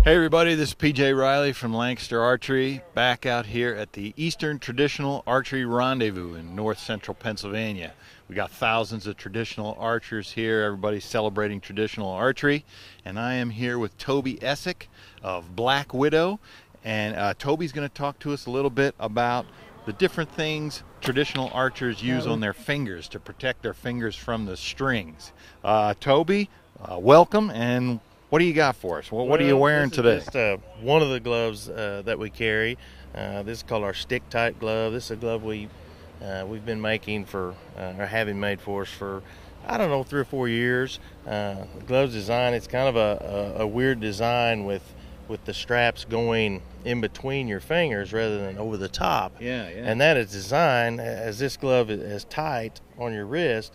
Hey everybody, this is PJ Riley from Lancaster Archery, back out here at the Eastern Traditional Archery Rendezvous in north central Pennsylvania. We got thousands of traditional archers here, everybody's celebrating traditional archery, and I am here with Toby Essick of Black Widow, and Toby's going to talk to us a little bit about the different things traditional archers use on their fingers to protect their fingers from the strings. Toby, welcome, and what do you got for us? What are you wearing today? This is just one of the gloves that we carry. This is called our stick tight glove. This is a glove we've been making for, or having made for us for, I don't know, 3 or 4 years. The glove's design, it's kind of a weird design with the straps going in between your fingers rather than over the top. Yeah. And that is designed, as this glove is tight on your wrist,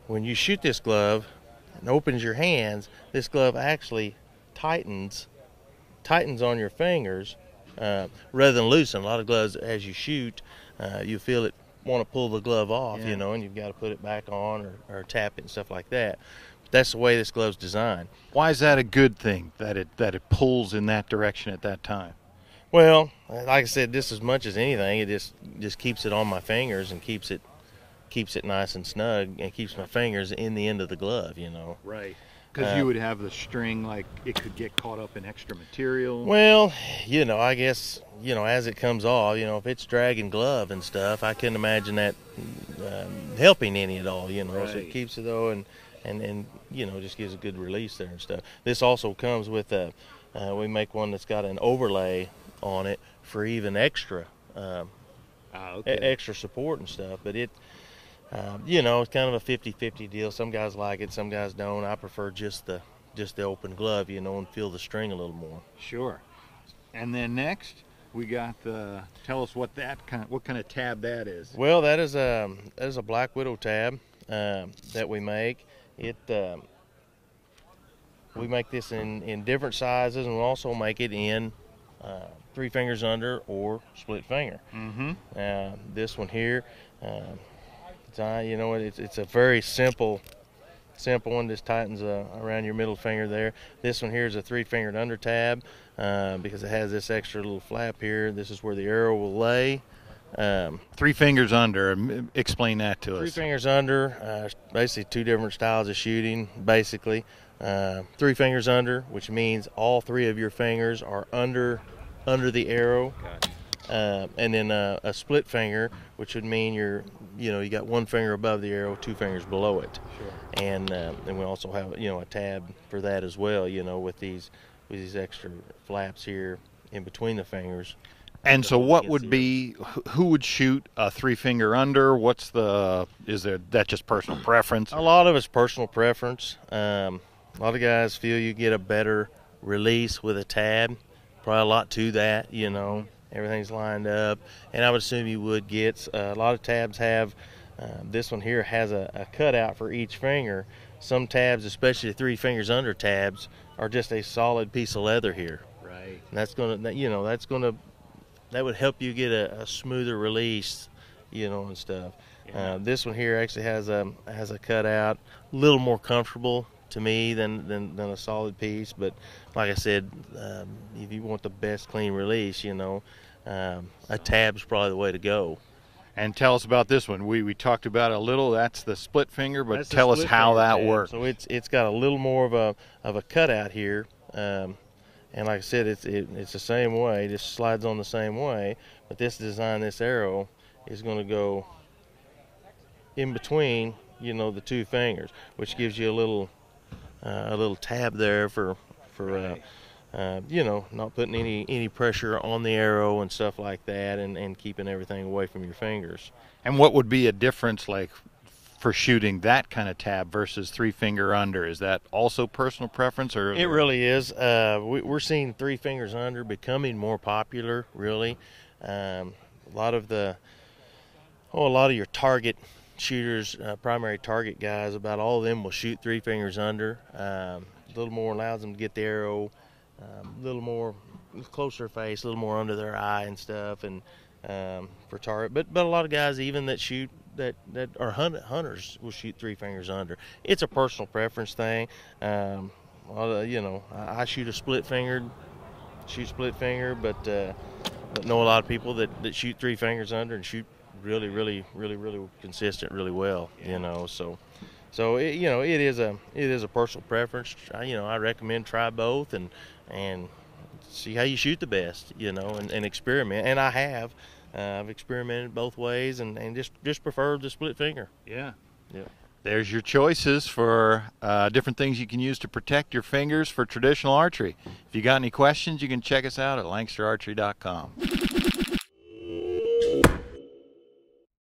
when you shoot this glove and opens your hands, this glove actually tightens on your fingers rather than loosen. A lot of gloves, as you shoot, you feel it want to pull the glove off, you know, and you've got to put it back on or tap it and stuff like that. But that's the way this glove's designed. Why is that a good thing, that it pulls in that direction at that time? Well, like I said, just as much as anything, it just keeps it on my fingers and keeps it nice and snug and keeps my fingers in the end of the glove, you know. Right. Because you would have the string, like, it could get caught up in extra material. Well, you know, I guess, you know, as it comes off, you know, if it's dragging glove and stuff, I couldn't imagine that helping any at all, you know. Right. So it keeps it, though, and you know, just gives a good release there and stuff. This also comes with we make one that's got an overlay on it for even extra extra support and stuff. But it, you know, it's kind of a 50-50 deal. Some guys like it, some guys don't. I prefer just the open glove, you know, and feel the string a little more. Sure. And then next, we got tell us what kind of tab that is. Well, that is a Black Widow tab that we make. We make this in different sizes, and we also make it in 3 fingers under or split finger. This one here, you know, it's a very simple one. Just tightens around your middle finger there. This one here is a 3-fingered under tab because it has this extra little flap here. This is where the arrow will lay. 3 fingers under. Explain that to us. 3 fingers under, basically 2 different styles of shooting, basically. 3 fingers under, which means all 3 of your fingers are under the arrow. Gotcha. And then a split finger, which would mean you got 1 finger above the arrow, 2 fingers below it. Sure. And then we also have, you know, a tab for that as well, you know, with these extra flaps here in between the fingers. And so what would be, who would shoot a 3-finger under? Is that just personal preference? A lot of it's personal preference. A lot of guys feel you get a better release with a tab. Probably a lot to that, you know. Everything's lined up. And I would assume you would get, a lot of tabs have, this one here has a cutout for each finger. Some tabs, especially 3 fingers under tabs, are just a solid piece of leather here. Right. And that's going to, that would help you get a smoother release, you know, and stuff. Yeah. This one here actually has a cutout, a little more comfortable to me than a solid piece. But like I said, if you want the best clean release, you know, a tab's probably the way to go. And tell us about this one. We talked about it a little. That's the split finger, but tell us how that works. So it's got a little more of a cutout here. And like I said, it's the same way. It just slides on the same way. But this design, this arrow, is going to go in between, you know, the 2 fingers, which gives you a little tab there for Right. you know, not putting any pressure on the arrow and stuff like that, and keeping everything away from your fingers. And what would be a difference, like, for shooting that kind of tab versus 3-finger under? Is that also personal preference, or? It really is. We're seeing 3 fingers under becoming more popular, really. A lot of your target shooters, primary target guys, about all of them will shoot 3 fingers under. A little more allows them to get the arrow a little more closer face, a little more under their eye and stuff, and for target. But a lot of guys even that shoot that are hunters will shoot 3 fingers under. It's a personal preference thing. You know, I shoot a split fingered shoot split finger, but know a lot of people that shoot 3 fingers under and shoot really consistent, really well. You know, so it, you know, it is a personal preference. I recommend try both and see how you shoot the best. You know, and experiment. And I've experimented both ways and just prefer the split finger. Yeah. Yeah. There's your choices for different things you can use to protect your fingers for traditional archery. If you got any questions, you can check us out at LancasterArchery.com.